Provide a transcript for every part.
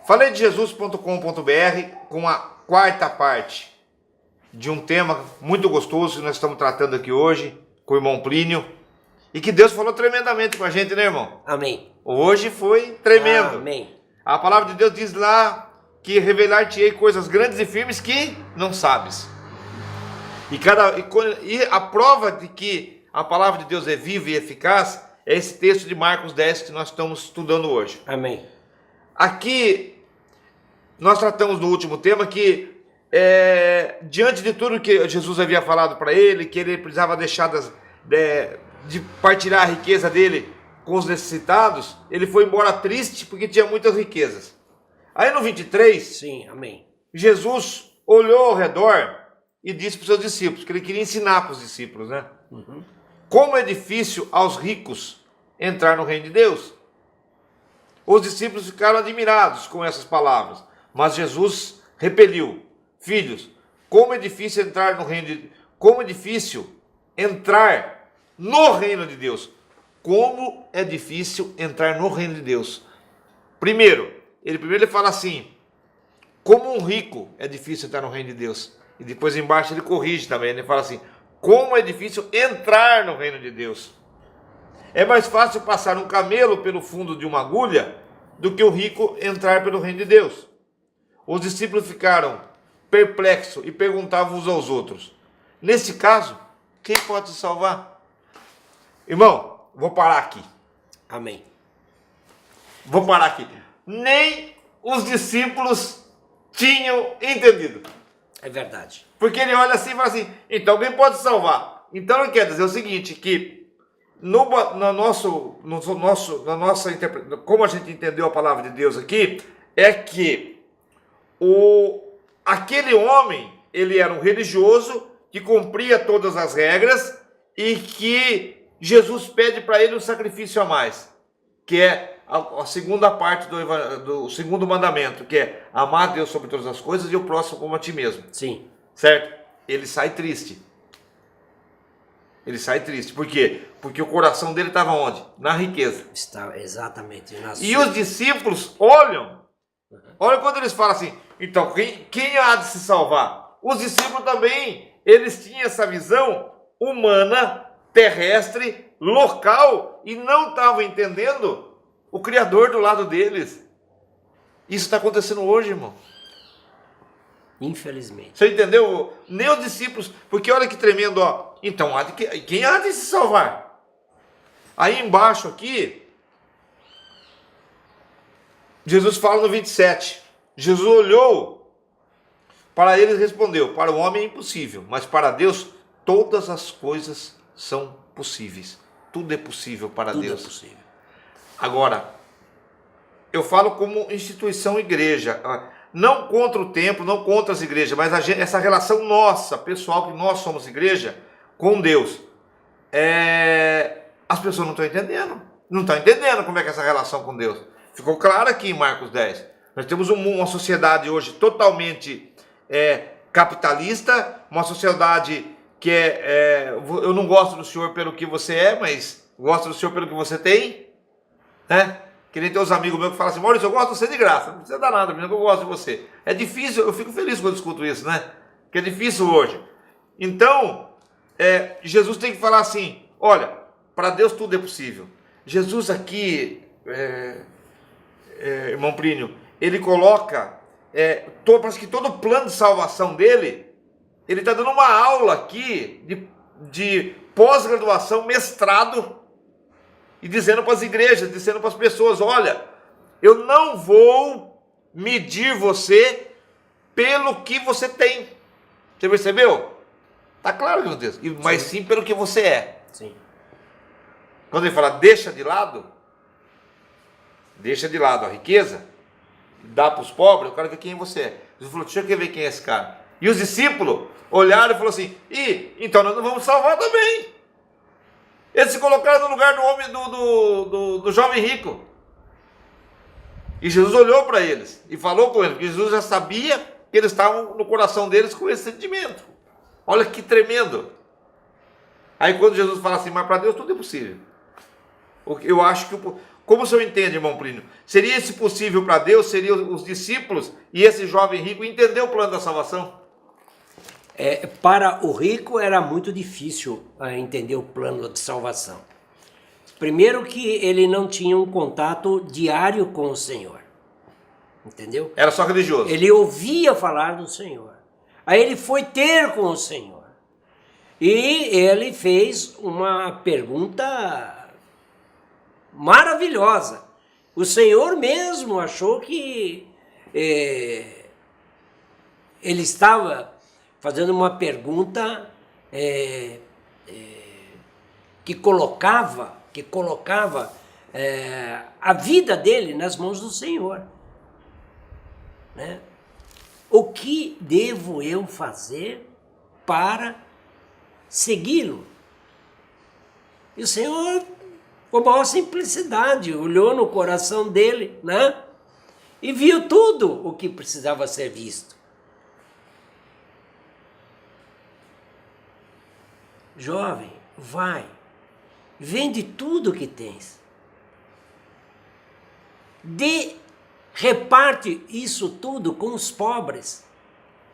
Falei de Jesus.com.br com a quarta parte de um tema muito gostoso que nós estamos tratando aqui hoje com o irmão Plínio e que Deus falou tremendamente com a gente, né, irmão? Amém. Hoje foi tremendo. Amém. A palavra de Deus diz lá que revelar-te-ei coisas grandes e firmes que não sabes. E a prova de que a palavra de Deus é viva e eficaz é esse texto de Marcos 10 que nós estamos estudando hoje. Amém. Aqui nós tratamos do último tema que diante de tudo que Jesus havia falado para ele, que ele precisava deixar de partilhar a riqueza dele com os necessitados, ele foi embora triste porque tinha muitas riquezas. Aí no 23, Sim, amém. Jesus olhou ao redor e disse para os seus discípulos, que ele queria ensinar para os discípulos, né? Como é difícil aos ricos entrar no reino de Deus. Os discípulos ficaram admirados com essas palavras, mas Jesus repeliu. Filhos, como é difícil entrar no reino de como é difícil entrar no reino de Deus. Como é difícil entrar no reino de Deus. Primeiro ele fala assim: como um rico é difícil entrar no reino de Deus. E depois embaixo ele corrige também, ele fala assim: como é difícil entrar no reino de Deus. É mais fácil passar um camelo pelo fundo de uma agulha do que o rico entrar pelo reino de Deus. Os discípulos ficaram perplexos e perguntavam uns aos outros: nesse caso, quem pode se salvar? Irmão, vou parar aqui. Amém. Vou parar aqui. Nem os discípulos tinham entendido. É verdade. Porque ele olha assim e fala assim: então alguém pode salvar. Então ele quer dizer o seguinte, que na nossa como a gente entendeu a palavra de Deus aqui, é que aquele homem, ele era um religioso que cumpria todas as regras e que Jesus pede para ele um sacrifício a mais, que é a segunda parte do segundo mandamento, que é amar a Deus sobre todas as coisas e o próximo como a ti mesmo. Sim. Certo? Ele sai triste. Ele sai triste. Por quê? Porque o coração dele estava onde? Na riqueza. Está exatamente. E os discípulos olham quando eles falam assim: então quem há de se salvar? Os discípulos também, eles tinham essa visão humana, terrestre, local, e não estavam entendendo o Criador do lado deles. Isso está acontecendo hoje, irmão. Infelizmente. Você entendeu? Nem os discípulos, porque olha que tremendo, ó. Então, quem há de se salvar? Aí embaixo aqui, Jesus fala no 27. Jesus olhou para eles e respondeu: para o homem é impossível, mas para Deus todas as coisas são possíveis. Tudo é possível para Tudo Deus. é possível. Agora, eu falo como instituição igreja, não contra o templo, não contra as igrejas, mas essa relação nossa, pessoal, que nós somos igreja, com Deus. As pessoas não estão entendendo. Não estão entendendo como é que é essa relação com Deus. Ficou claro aqui em Marcos 10. Nós temos uma sociedade hoje totalmente capitalista, uma sociedade que eu não gosto do senhor pelo que você é, mas gosto do senhor pelo que você tem, né? Que nem tem uns amigos meus que falam assim: Maurício, eu gosto de você de graça, não precisa dar nada, menino, que eu gosto de você. É difícil, eu fico feliz quando escuto isso, né? Que é difícil hoje. Então, Jesus tem que falar assim: olha, para Deus tudo é possível. Jesus aqui, irmão Plínio, ele coloca, parece que todo o plano de salvação dele, ele está dando uma aula aqui de pós-graduação, mestrado, e dizendo para as igrejas, dizendo para as pessoas: olha, eu não vou medir você pelo que você tem. Você percebeu? Está claro que não tem, mas sim pelo que você é. Sim. Quando ele fala deixa de lado a riqueza, dá para os pobres, eu quero ver quem você é. Jesus falou: deixa eu ver quem é esse cara. E os discípulos olharam e falaram assim: então nós não vamos salvar também. Eles se colocaram no lugar do homem, do jovem rico. E Jesus olhou para eles e falou com eles, porque Jesus já sabia que eles estavam no coração deles com esse sentimento. Olha que tremendo. Aí quando Jesus fala assim: mas para Deus tudo é possível. Eu acho que Como o senhor entende, irmão Plínio? Seria isso possível para Deus? Seriam os discípulos e esse jovem rico entender o plano da salvação? Para o rico era muito difícil entender o plano de salvação. Primeiro que ele não tinha um contato diário com o Senhor. Entendeu? Era só religioso. Ele ouvia falar do Senhor. Aí ele foi ter com o Senhor. E ele fez uma pergunta maravilhosa. O Senhor mesmo achou que ele estava fazendo uma pergunta que colocava a vida dele nas mãos do Senhor. Né? O que devo eu fazer para segui-lo? E o Senhor, com a maior simplicidade, olhou no coração dele, né? E viu tudo o que precisava ser visto. Jovem, vai, vende tudo que tens. Reparte isso tudo com os pobres.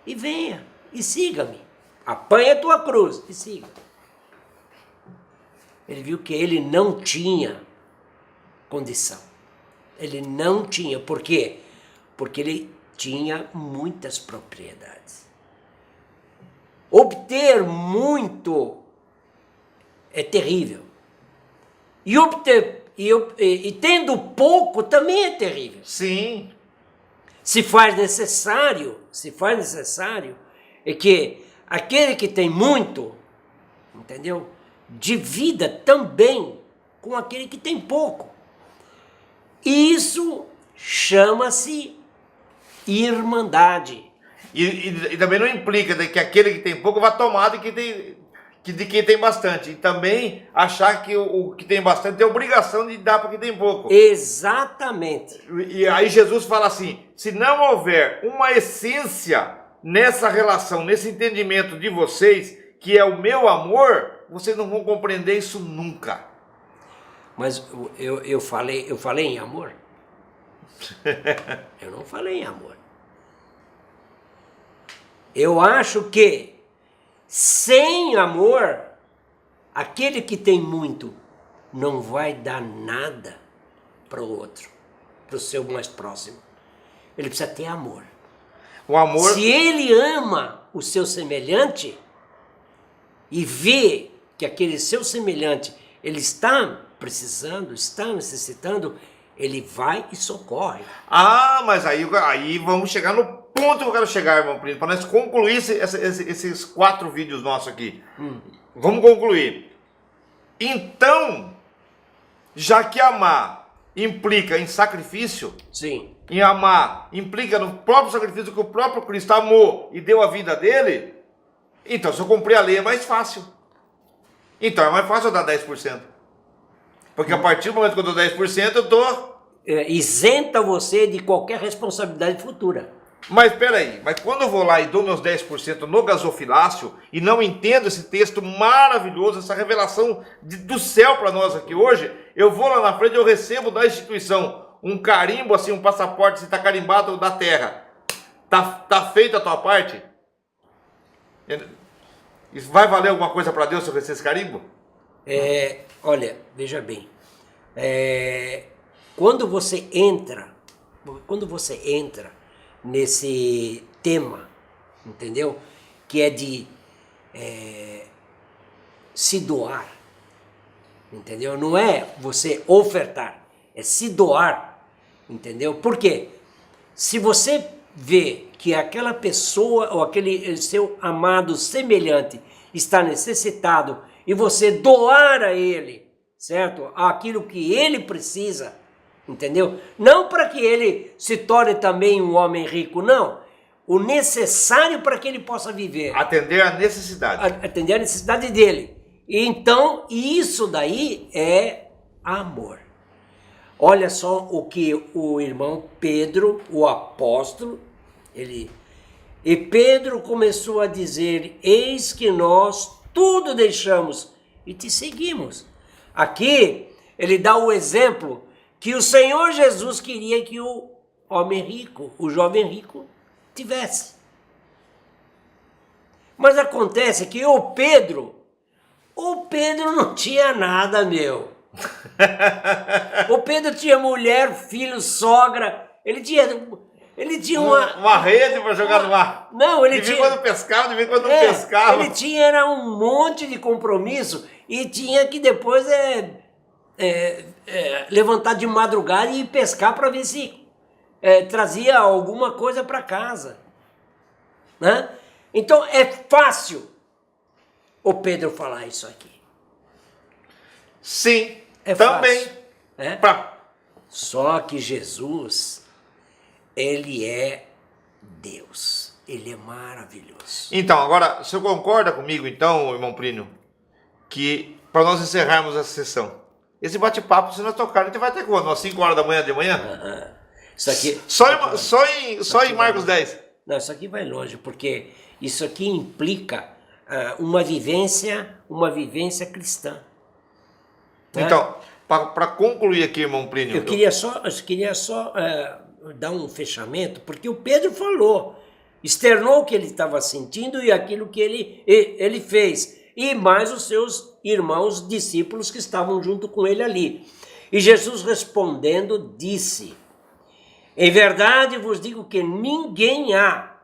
E venha, e siga-me. Apanha a tua cruz e siga. Ele viu que ele não tinha condição. Ele não tinha. Por quê? Porque ele tinha muitas propriedades. Obter muito é terrível. E tendo pouco também é terrível. Sim. Se faz necessário, é que aquele que tem muito, entendeu? Divida também com aquele que tem pouco. Isso chama-se irmandade. E também não implica que aquele que tem pouco vai tomar de quem tem bastante. E também achar que o que tem bastante tem obrigação de dar para quem tem pouco. Exatamente. E aí Jesus fala assim, se não houver uma essência nessa relação, nesse entendimento de vocês, que é o meu amor, vocês não vão compreender isso nunca. Mas eu falei em amor? Eu não falei em amor. Eu acho que sem amor, aquele que tem muito não vai dar nada para o outro, para o seu mais próximo. Ele precisa ter amor. O amor... Se ele ama o seu semelhante e vê que aquele seu semelhante ele está precisando, está necessitando, ele vai e socorre. Ah, mas aí vamos chegar no ponto que eu quero chegar, irmão Plínio, para nós concluir esses 4 vídeos nossos aqui. Vamos concluir. Então, já que amar implica em sacrifício, Sim. em amar implica no próprio sacrifício que o próprio Cristo amou e deu a vida dele, então se eu cumprir a lei é mais fácil. Então é mais fácil eu dar 10%. Porque a partir do momento que eu dou 10%, eu estou... isenta você de qualquer responsabilidade futura. Mas peraí, mas quando eu vou lá e dou meus 10% no gasofilácio e não entendo esse texto maravilhoso, essa revelação do céu para nós aqui hoje, eu vou lá na frente e eu recebo da instituição um carimbo, assim, um passaporte, se está carimbado da terra. Tá feita a tua parte? Isso vai valer alguma coisa para Deus se eu receber esse carimbo? Olha, veja bem. Quando você entra nesse tema, entendeu? Que é de se doar, entendeu? Não é você ofertar, é se doar, entendeu? Por quê? Se você vê que aquela pessoa ou aquele seu amado semelhante está necessitado e você doar a ele, certo? Aquilo que ele precisa, entendeu? Não para que ele se torne também um homem rico, não. O necessário para que ele possa viver. Atender a necessidade. Atender a necessidade dele. E então, isso daí é amor. Olha só o que o irmão Pedro, o apóstolo, E Pedro começou a dizer, eis que nós tudo deixamos e te seguimos. Aqui, ele dá o exemplo que o Senhor Jesus queria que o homem rico, o jovem rico, tivesse. Mas acontece que o Pedro não tinha nada, meu. O Pedro tinha mulher, filho, sogra, ele tinha uma rede para jogar no mar. Não, ele de vez tinha... quando pescava, de vez quando não pescava. Ele tinha era um monte de compromisso e tinha que depois levantar de madrugada e ir pescar para ver se trazia alguma coisa para casa. Né? Então é fácil o Pedro falar isso aqui. Sim, É também. fácil. Só que Jesus, ele é Deus. Ele é maravilhoso. Então, agora, você concorda comigo, então, irmão Plínio, que para nós encerrarmos essa sessão, esse bate-papo, se nós tocarmos, a gente vai até quando? Às 5 horas da manhã de manhã? Isso aqui... Só em Marcos 10. Não, isso aqui vai longe, porque isso aqui implica uma vivência cristã. Né? Então, para concluir aqui, irmão Plínio... Eu queria só dar um fechamento, porque o Pedro falou, externou o que ele estava sentindo e aquilo que ele fez, e mais os seus irmãos discípulos que estavam junto com ele ali. E Jesus respondendo disse: em verdade vos digo que ninguém há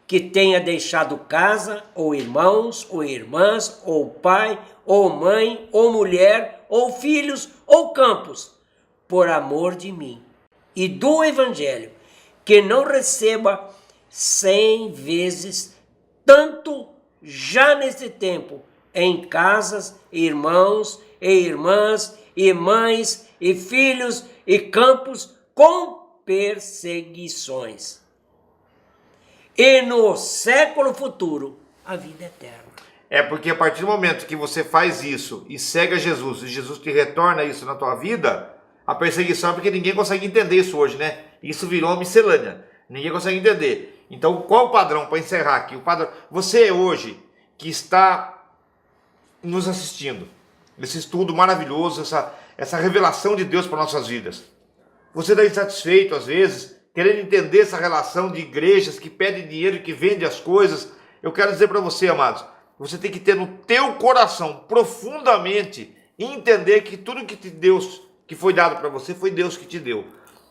que tenha deixado casa, ou irmãos, ou irmãs, ou pai, ou mãe, ou mulher, ou filhos, ou campos, por amor de mim e do Evangelho, que não receba 100 vezes tanto já nesse tempo, em casas, irmãos e irmãs, e mães, e filhos, e campos, com perseguições. E no século futuro, a vida eterna. É porque a partir do momento que você faz isso e segue a Jesus, e Jesus te retorna isso na tua vida, a perseguição é porque ninguém consegue entender isso hoje, né? Isso virou uma miscelânea. Ninguém consegue entender. Então, qual o padrão para encerrar aqui? O padrão, você hoje que está nos assistindo, esse estudo maravilhoso, essa revelação de Deus para nossas vidas. Você está insatisfeito às vezes, querendo entender essa relação de igrejas que pedem dinheiro e que vendem as coisas. Eu quero dizer para você, amados, você tem que ter no teu coração profundamente entender que tudo que foi dado para você foi Deus que te deu.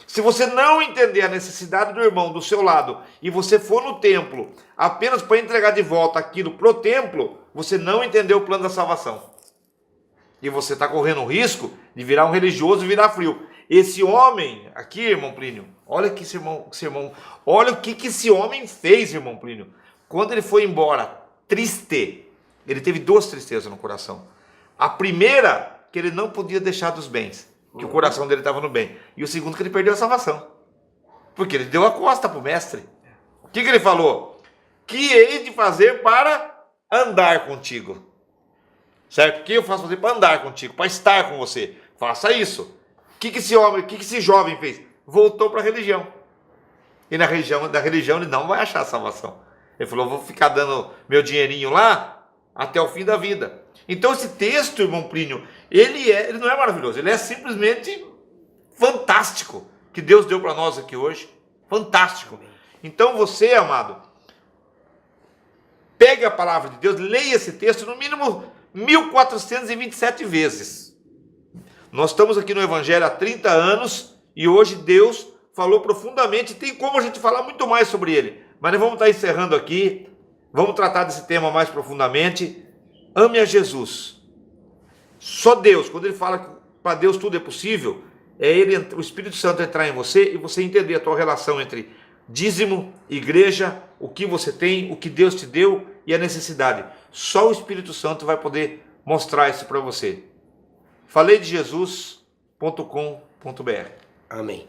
Se você não entender a necessidade do irmão do seu lado e você for no templo apenas para entregar de volta aquilo pro templo, você não entendeu o plano da salvação. E você está correndo o risco de virar um religioso e virar frio. Esse homem aqui, irmão Plínio, olha que esse irmão, olha o que esse homem fez, irmão Plínio. Quando ele foi embora, triste, ele teve 2 tristezas no coração. A primeira, que ele não podia deixar dos bens, que o coração dele estava no bem. E o segundo, que ele perdeu a salvação. Porque ele deu a costa para o mestre. O que ele falou? Que hei de fazer para andar contigo. Certo? O que eu faço fazer para andar contigo, para estar com você? Faça isso. O que esse jovem fez? Voltou para a religião. E da religião ele não vai achar a salvação. Ele falou, vou ficar dando meu dinheirinho lá até o fim da vida. Então esse texto, irmão Plínio, ele não é maravilhoso, ele é simplesmente fantástico, que Deus deu para nós aqui hoje. Fantástico. Então você, amado, pegue a palavra de Deus, leia esse texto no mínimo 1427 vezes. Nós estamos aqui no Evangelho há 30 anos e hoje Deus falou profundamente. Tem como a gente falar muito mais sobre ele, mas nós vamos estar encerrando aqui. Vamos tratar desse tema mais profundamente. Ame a Jesus. Só Deus, quando ele fala que para Deus tudo é possível, é o Espírito Santo entrar em você e você entender a tua relação entre dízimo, igreja, o que você tem, o que Deus te deu e a necessidade. Só o Espírito Santo vai poder mostrar isso para você. Falei de Jesus.com.br. Amém.